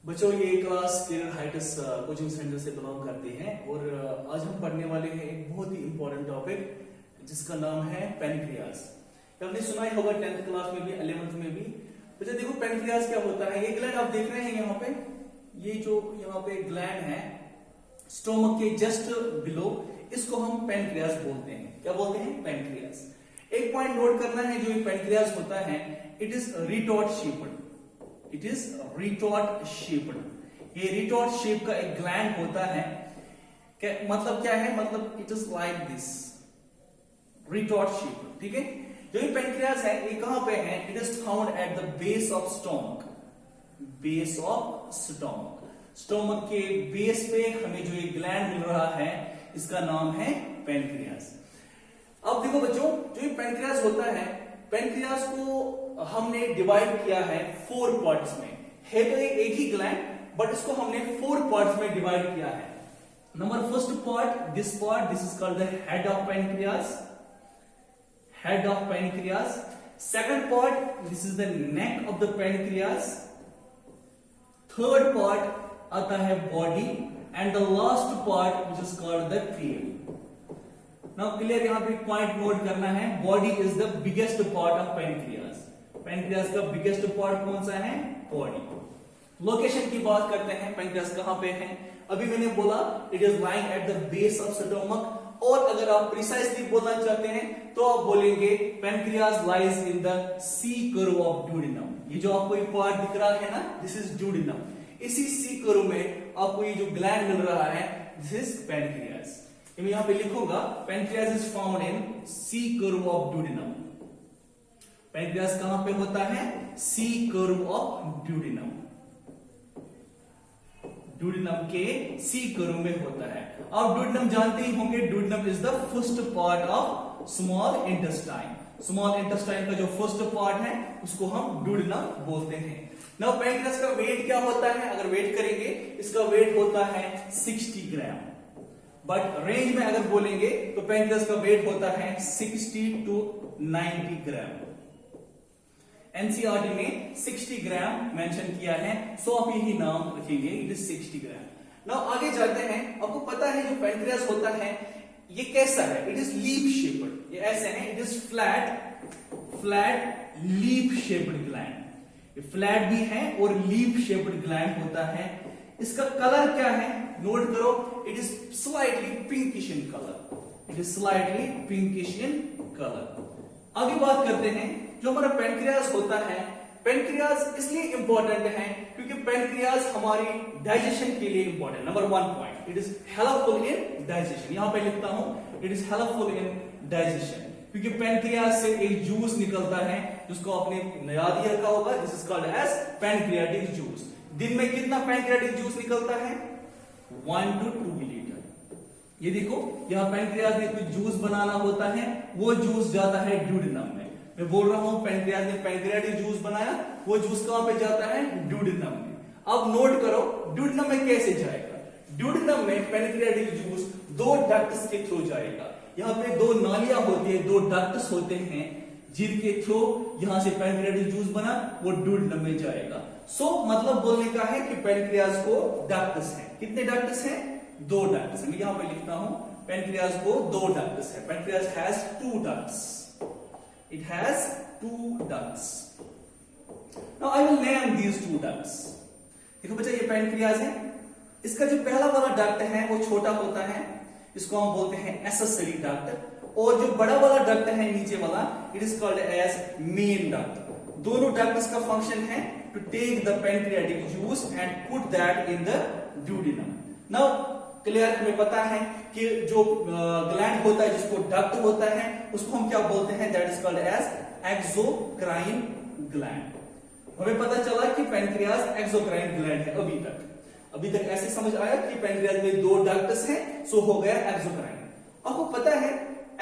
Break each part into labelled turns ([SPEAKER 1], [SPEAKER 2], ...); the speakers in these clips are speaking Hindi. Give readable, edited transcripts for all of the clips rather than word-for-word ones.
[SPEAKER 1] बच्चों ये class Kerala Heights coaching centre से बिलोंग करती है और आज हम पढ़ने वाले हैं एक बहुत ही इंपॉर्टेंट टॉपिक जिसका नाम है पेनक्रियाज। आपने सुना ही होगा 10th क्लास में भी 11th में भी। बच्चा देखो पेनक्रियाज क्या होता है। ये ग्लैंड आप देख रहे हैं यहाँ पे, ये जो यहाँ पे ग्लैंड है स्टोमक के जस्ट बिलो, इसको हम पेनक्रियाज बोलते हैं। क्या बोलते हैं? पेनक्रियाज। एक पॉइंट नोट करना है, जो ये पेनक्रियाज होता है it is retort shaped. It is retort shaped. ये रिटॉर्ट शेप का एक ग्लैंड होता है। मतलब क्या है? मतलब it is like this retort shape. ठीक है, जो ये पेनक्रियाज है ये कहां पे है? It is found at the base of stomach. Base of stomach, stomach के बेस पे हमें जो ये ग्लैंड मिल रहा है इसका नाम है पेनक्रियाज। अब देखो बच्चों, जो ये पेनक्रियाज होता है, पेनक्रियाज को हमने डिवाइड किया है 4 पार्ट्स में। है तो ये एक ही ग्लैंड, बट इसको हमने 4 पार्ट्स में डिवाइड किया है। Number first part, this is called the head of pancreas. Head of pancreas. Second part, this is the neck of the pancreas. Third part आता है body and the last part which is called the tail. Now clear, यहां पे पॉइंट नोट करना है, body is the biggest part of pancreas. Pancreas का बिगेस्ट पार्ट कौन सा है? बॉडी। लोकेशन की बात करते हैं, पेनक्रियाज कहां पे है? अभी मैंने बोला it is lying at the base of stomach, और अगर आप प्रिसाइसली बोलना चाहते हैं तो आप बोलेंगे pancreas lies in the C curve of duodenum. ये जो आपको एक पार्ट दिख रहा है ना, दिस इज ड्यूडेनम। इसी सी कर्व में आपको ये जो ग्लैंड मिल रहा है दिस इज पेनक्रियाज। मैं यहां पे लिखूंगा pancreas is found in C curve of duodenum. Pancreas कहां पे होता है? C curve of duodenum. Duodenum के सी कर्व में होता है। आप ड्यूडेनम जानते ही होंगे, duodenum is the first part of small intestine. Small intestine का जो फर्स्ट पार्ट है उसको हम ड्यूडेनम बोलते हैं। नाउ पेनक्रियाज का वेट क्या होता है? अगर वेट करेंगे, इसका वेट होता है 60 ग्राम। बट रेंज में अगर बोलेंगे तो पेनक्रियाज का वेट होता है 60 to 90 ग्राम। एनसीईआरटी में 60 ग्राम मेंशन किया है, सो आप यही नाम रखेंगे, इट इज 60 ग्राम। नाउ आगे जाते हैं। आपको पता है जो पेनक्रियाज होता है ये कैसा है? It is leaf shaped. ये ऐसे है, it is flat leaf shaped gland. ये फ्लैट भी है और लीफ शेप्ड ग्लैंड होता है। इसका कलर क्या है? नोट करो, it is slightly pinkish in colour. It is slightly pinkish in colour. आगे बात करते हैं, जो हमारा पेनक्रियाज होता है, पेनक्रियाज इसलिए इंपॉर्टेंट है क्योंकि पेनक्रियाज हमारी डाइजेशन के लिए important. Number 1 point, it is helpful in digestion. यहां पे लिखता हूं it is helpful in digestion, क्योंकि पेनक्रियाज से एक जूस निकलता है जिसको आपने याद ही रखा होगा, this is called as pancreatic juice. दिन में कितना पेनक्रियाटिक जूस निकलता है? 1 to 2 लीटर। ये देखो, यहां पेनक्रियाज ने कुछ जूस बनाना होता है, वो जूस जाता है ड्यूडेनम में। मैं बोल रहा हूं पेनक्रियाज ने पेनक्रियाटिक जूस बनाया, वो जूस कहां पे जाता है? ड्यूडेनम में। अब नोट करो ड्यूडेनम में कैसे जाएगा। ड्यूडेनम में पेनक्रियाटिक जूस 2 डक्ट्स के थ्रू जाएगा। यहाँ पे 2 नालियां होती है, 2 डक्ट्स होते हैं जिनके थ्रू यहां से पेनक्रियाटिक जूस बना वो ड्यूडेनम में जाएगा। सो मतलब बोलने का है कि पेनक्रियाज को डक्ट्स हैं। कितने डक्ट्स हैं? 2 डक्ट्स। मैं यहां पे लिखता हूं पेनक्रियाज को 2 डक्ट्स है। Pancreas has 2 ducts. It has 2 ducts. Now I will name these 2 ducts. देखो बच्चा, ये पेनक्रियाज है। इसका जो पहला वाला डक्ट है वो छोटा होता है, इसको हम बोलते हैं एक्सेसरी डक्ट, और जो बड़ा वाला डक्ट है नीचे वाला, it is called as main duct. दोनों डक्ट्स का फंक्शन है to take the pancreatic juice and put that in the duodenum. Now clear, हमें पता है कि जो ग्लैंड होता है जिसको डक्ट होता है उसको हम क्या बोलते हैं? That is called as exocrine gland. हमें पता चला कि पेनक्रियाज एक्सोक्राइन ग्लैंड है। अभी तक ऐसे समझ आया कि पेनक्रियाज में 2 डक्ट्स हैं, सो हो गया एक्सोक्राइन। आपको पता है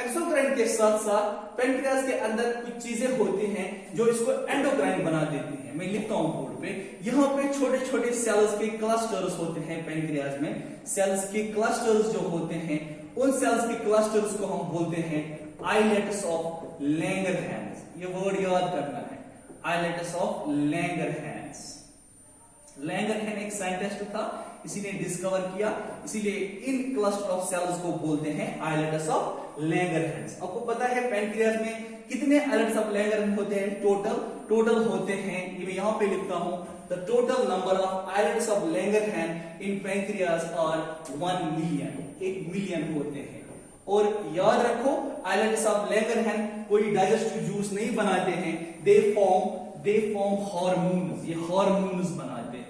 [SPEAKER 1] एक्सोक्राइन के साथ साथ पेनक्रियाज के अंदर कुछ चीजें होती हैं जो इसको एंडोक्राइन बना देती हैं। मैं लिखता हूं बोर्ड पे, यहाँ पे छोटे छोटे सेल्स के क्लस्टर्स होते हैं पेनक्रियाज में। सेल्स के क्लस्टर्स जो होते हैं, उन सेल्स के क्लस्टर्स को हम बोलते हैं आइलेट्स ऑफ लैंगरहैंस। ये वर्ड याद करना है, आइलेट्स ऑफ लैंगरहैंस। लैंगरहैन एक साइंटिस्ट था, इसी ने डिस्कवर किया, इसीलिए इन क्लस्टर ऑफ सेल्स को बोलते हैं आइलेट्स ऑफ लैंगरहैंस। आपको पता है पैनक्रियाज में कितने आइलेट्स ऑफ लैंगरहैंस होते हैं? टोटल होते हैं, ये मैं यहां पे लिखता हूं, the total number of islets of Langerhans in pancreas are 1 million, 1 million होते हैं। और याद रखो आइलेट्स ऑफ लैंगरहैंस कोई डाइजेस्टिव जूस नहीं बनाते हैं, दे फॉर्म हार्मोन्स, ये हार्मोन्स बनाते हैं।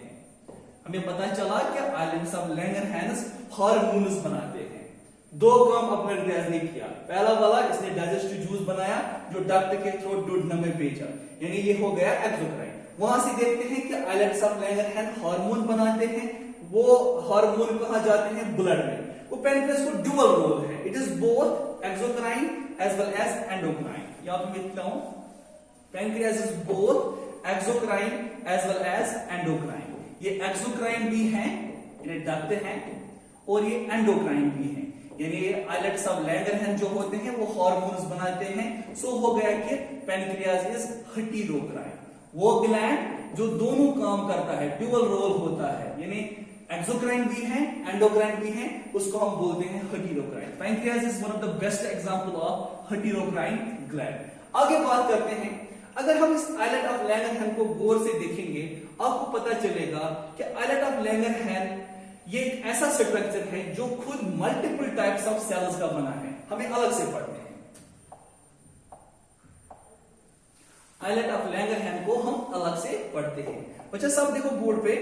[SPEAKER 1] हमें पता चला कि आइलेट्स ऑफ लैंगरहैंस हार्मोन्स बनाते हैं। दो काम अपने पैनक्रियाज ने किया, पहला वाला इसने डाइजेस्टिव जूस बनाया जो डक्ट के थ्रू डुओडेनम में भेजा, यानी ये हो गया एक्सोक्राइन। वहां से देखते हैं कि आइलेट्स ऑफ लैंगरहैंस हार्मोन बनाते हैं, वो हार्मोन कहां जाते हैं? ब्लड में। वो पैनक्रियाज को डुअल रोल है, it is both exocrine as well as endocrine. यहां पे लिखता हूं pancreas is both exocrine as well as endocrine. ये एक्सोक्राइन भी है, इन्हें डक्ट है, और ये एंडोक्राइन भी है, यानी ये आइलेट्स ऑफ लैंगरहैंस जो होते हैं वो हार्मोन्स बनाते हैं। सो हो गया कि पैनक्रियाज इज हेटेरोक्राइन, वो ग्लैंड जो दोनों काम करता है, ड्यूअल रोल होता है, यानी एक्सोक्राइन भी है एंडोक्राइन भी है, उसको हम बोलते हैं heterocrine. Pancreas is one of the best example of heterocrine gland. आगे बात करते हैं, अगर हम इस आइलेट ऑफ लैंगरहैंस को गौर से देखेंगे आपको पता चलेगा कि आइलेट ऑफ लैंगरहैंस ये एक ऐसा स्ट्रक्चर है जो खुद मल्टीपल टाइप्स ऑफ सेल्स का बना है, हमें अलग से पढ़ते हैं। आइलेट ऑफ लैंगरहैंस को हम अलग से पढ़ते हैं। बच्चा सब देखो बोर्ड पे,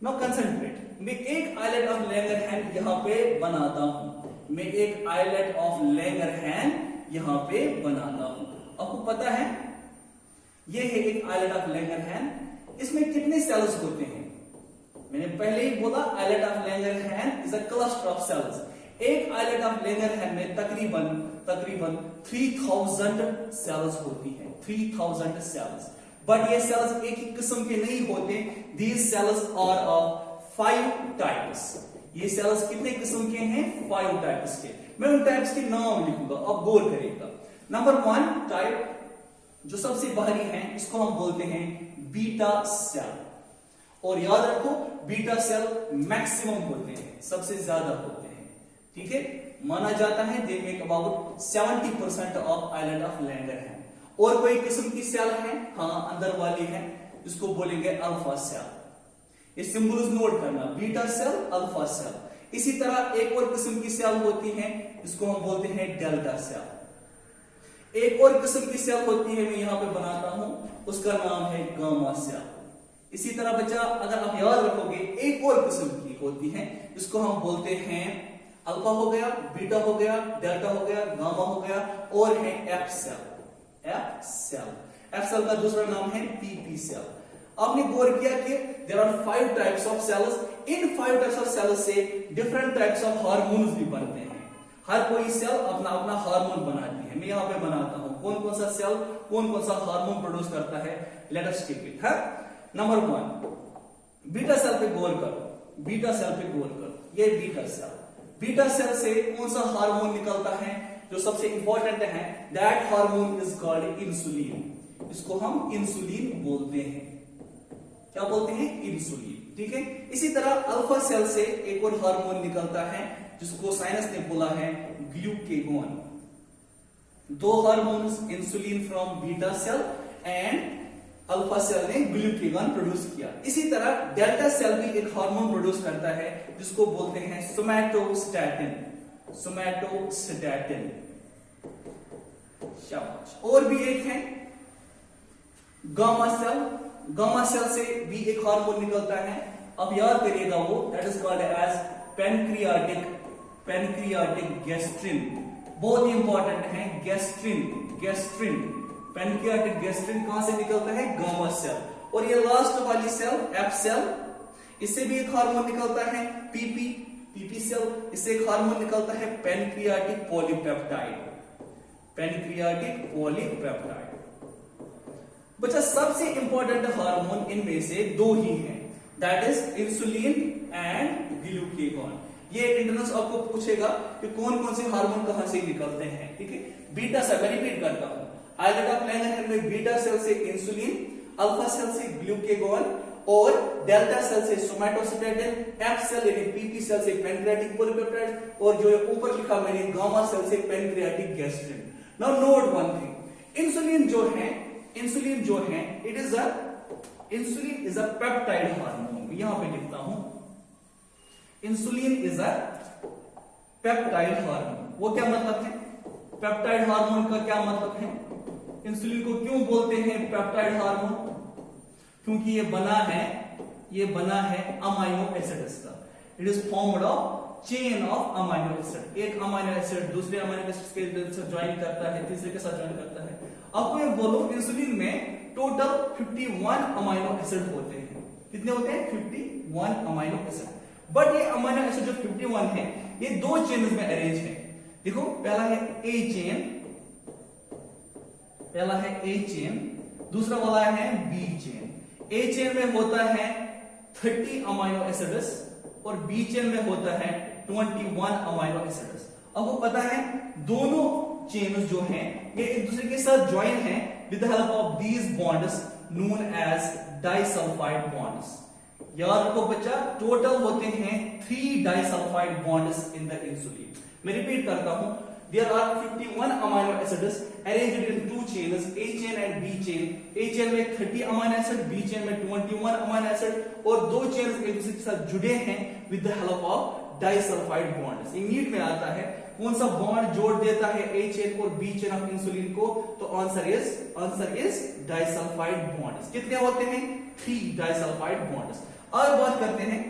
[SPEAKER 1] नाउ कंसंट्रेट। मैं एक आइलेट ऑफ लैंगरहैंस यहां पे बनाता हूं, मैं एक आइलेट ऑफ लैंगरहैंस यहां पे बनाता हूं। आपको पता है ये है एक आइलेट ऑफ लैंगरहैंस, इसमें कितने सेल्स होते हैं? मैंने पहले ही बोला islet of Langerhans is a cluster of cells. एक आइलेट ऑफ लैंगरहैंस में तकरीबन 3000 सेल्स होती हैं, 3000 सेल्स। बट ये सेल्स एक ही किस्म के नहीं होते, these cells are of 5 types. ये सेल्स कितने किस्म के हैं? 5 टाइप्स के। मैं उन टाइप्स के नाम लिखूंगा, आप गौर करिएगा। नंबर 1 टाइप जो सबसे बाहरी है, इसको हम बोलते हैं बीटा सेल। और याद रखो बीटा सेल मैक्सिमम होते हैं, सबसे ज्यादा होते हैं, ठीक है। माना जाता है they make about 70% of islet of Langerhans. और कोई किस्म की सेल है, हाँ अंदर वाली है, इसको बोलेंगे अल्फा सेल। ये सिंबल्स नोट करना, बीटा सेल, अल्फा सेल। इसी तरह एक और किस्म की सेल होती है, इसको हम बोलते हैं डेल्टा सेल। एक और किस्म की सेल होती है, मैं यहां पे बनाता हूं, उसका नाम है गामा सेल। इसी तरह बच्चा अगर आप याद रखोगे एक और किस्म की होती है, इसको हम बोलते हैं अल्फा हो गया, बीटा हो गया, डेल्टा हो गया, गामा हो गया, और है एफ सेल। एफ सेल का दूसरा नाम है पीपी सेल। आपने गौर किया कि there are 5 types of cells, इन 5 टाइप्स ऑफ सेल्स से डिफरेंट टाइप्स ऑफ हार्मोन्स भी बनते हैं। हर कोई सेल अपना अपना हार्मोन बनाती है। मैं यहां पे बनाता हूं कौन कौन सा सेल कौन कौन सा हार्मोन प्रोड्यूस करता है, let us take it. Number 1 beta cell पे गौर करो, बीटा सेल पे गौर करो, ये बीटा सेल। बीटा सेल से कौन सा हार्मोन निकलता है जो सबसे इंपॉर्टेंट है? That hormone is called insulin. इसको हम इंसुलिन बोलते हैं। क्या बोलते हैं? इंसुलिन, ठीक है। इसी तरह अल्फा सेल से एक और हार्मोन निकलता है जिसको साइंस ने बोला है glucagon. 2 hormones, insulin from beta cell and alpha cell ने ग्लूकेगॉन प्रोड्यूस किया। इसी तरह डेल्टा सेल भी एक हार्मोन प्रोड्यूस करता है जिसको बोलते हैं सोमैटोस्टैटिन। सोमैटोस्टैटिन, शाबाश। और भी एक है गामा सेल। गामा सेल से भी एक हार्मोन निकलता है, अब याद करिएगा वो, that is called as pancreatic gastrin. बहुत ही इंपॉर्टेंट है गैस्ट्रिन। पैनक्रियाटिक गैस्ट्रिन कहां से निकलता है? Gamma cell. और ये लास्ट वाली सेल एफ सेल, इससे भी एक हार्मोन निकलता है पीपी सेल। इससे एक हार्मोन निकलता है पैनक्रियाटिक पॉलीपेप्टाइड। बच्चा सबसे इंपॉर्टेंट हार्मोन इनमें से 2 ही हैं, that is insulin and glucagon. ये इंट्रेंस आपको पूछेगा कि कौन कौन से हार्मोन कहां से निकलते हैं, ठीक है। बीटा सेल, मैं रिपीट करता हूं, आइलेट ऑफ लैंगरहैंस में बीटा सेल से इंसुलिन, अल्फा सेल से ग्लूकेगॉन और डेल्टा सेल से सोमैटोसिटेटिन, एफ सेल यानी पीपी सेल से पैंक्रियाटिक पॉलीपेप्टाइड और जो है ऊपर लिखा मैंने गामा सेल से pancreatic gastrin. Now note one thing, insulin जो है it is a insulin is a peptide hormone. यहां पे लिखता हूं insulin is a peptide hormone. वो क्या मतलब है? पेप्टाइड हार्मोन का क्या मतलब है? इंसुलिन को क्यों बोलते हैं पेप्टाइड हार्मोन? क्योंकि ये बना है अमाइनो एसिड्स का। It is formed of chain of amino acid. एक अमाइनो एसिड दूसरे अमाइनो एसिड के साथ ज्वाइन करता है, तीसरे के साथ ज्वाइन करता है। अब मैं बोलूं इंसुलिन में टोटल 51 अमाइनो एसिड होते हैं। कितने होते हैं? 51 अमाइनो एसिड। बट ये अमाइनो एसिड जो 51 है ये दो चेन्स में अरेंज है। देखो पहला है ए चेन, दूसरा वाला है बी चेन। ए चेन में होता है 30 अमाइनो एसिड्स और बी चेन में होता है 21 अमाइनो एसिड्स। आपको पता है दोनों चेन्स जो हैं ये एक दूसरे के साथ ज्वाइन है with the help of these bonds known as disulphide bonds. याद रखो बच्चा, टोटल होते हैं 3 disulphide bonds in the insulin. मैं रिपीट करता हूं, there are 51 amino acids arranged in two chains, A chain and B chain। A chain में 30 अमाइनो एसिड, B chain में 21 अमाइनो एसिड और दो चेन्स एक दूसरे के साथ जुड़े हैं with the help of disulphide bonds. NEET में आता है कौन सा बॉन्ड जोड़ देता है A chain और B chain ऑफ इंसुलिन को? तो आंसर इज डाइसल्फाइड बॉन्ड्स। कितने होते हैं? 3 डाइसल्फाइड बॉन्ड्स। और बात करते हैं,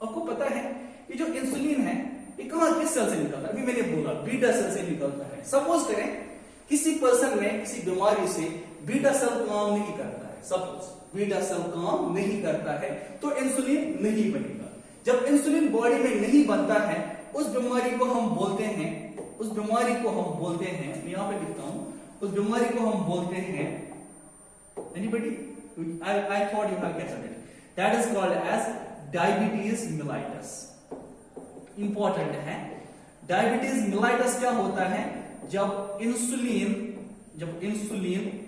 [SPEAKER 1] आपको पता है ये जो इंसुलिन है ये कहां किस सेल से निकलता है? अभी मैंने बोला बीटा सेल से निकलता है। सपोज करें किसी पर्सन में किसी बीमारी से बीटा सेल काम नहीं करता है, सपोज बीटा सेल काम नहीं करता है तो इंसुलिन नहीं बनेगा। जब इंसुलिन बॉडी में नहीं बनता है उस बीमारी को हम बोलते हैं मैं यहां पे लिखता हूं, उस बीमारी को हम बोलते हैं, anybody? I thought you have guessed it. That is called as diabetes mellitus। Important है। डायबिटीज मिलाइटस क्या होता है? जब इंसुलिन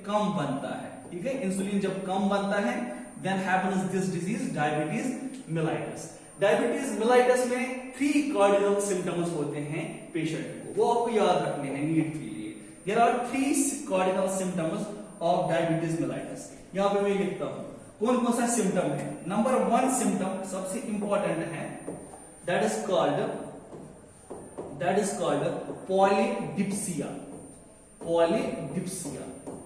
[SPEAKER 1] कम बनता है, ठीक है, इंसुलिन जब कम बनता है then happens this disease diabetes mellitus. Diabetes mellitus में 3 कार्डिनल सिम्टम्स होते हैं पेशेंट को, वो आपको याद रखने हैं नीट के लिए। There are 3 cardinal symptoms of diabetes mellitus. यहां पे मैं लिखता हूं कौन कौन सा सिम्टम है। नंबर 1 सिम्टम सबसे इंपॉर्टेंट है, that is called polydipsia।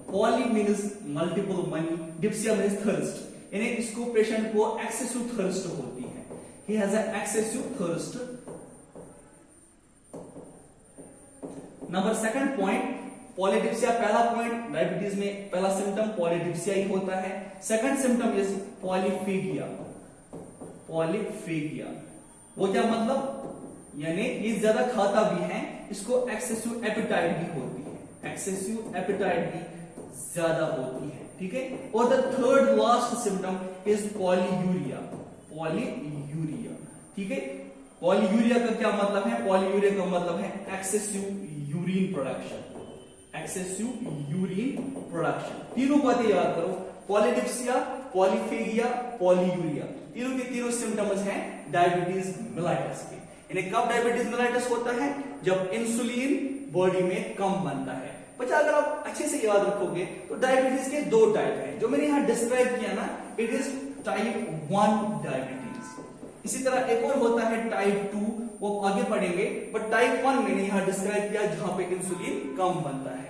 [SPEAKER 1] poly means multiple, money, dipsia means thirst, यानी इसको पेशेंट को एक्सेसिव थर्स्ट होती है। he has an excessive thirst। Number 2 point polydipsia. पहला पॉइंट डायबिटीज में पहला सिम्टम पॉलीडिप्सिया ही होता है। Second symptom is polyphagia. वो क्या मतलब? यानी ये ज्यादा खाता भी है, इसको एक्सेसिव एपेटाइट भी होती है, एक्सेसिव एपेटाइट भी ज्यादा होती है, ठीक है। और the third last symptom is polyuria. ठीक है, पॉलीयूरिया का क्या मतलब है? पॉलीयूरिया का मतलब है एक्सेसिव यूरिन प्रोडक्शन। तीनों बातें याद करो, पॉलीडिप्सिया, पॉलीफेगिया, पॉलीयूरिया, तीनों के तीनों सिम्टम्स हैं डायबिटीज मिलाइटस के। यानी कब डायबिटीज मिलाइटस होता है? जब इंसुलिन बॉडी में कम बनता है। बच्चा अगर आप अच्छे से याद रखोगे तो डायबिटीज के 2 टाइप हैं जो मैंने यहां डिस्क्राइब किया ना, इट इज टाइप 1 डायबिटीज। इसी तरह एक और होता है टाइप 2, वो आगे पढ़ेंगे, बट टाइप 1 मैंने यहां डिस्क्राइब किया जहां पे इंसुलिन कम बनता है।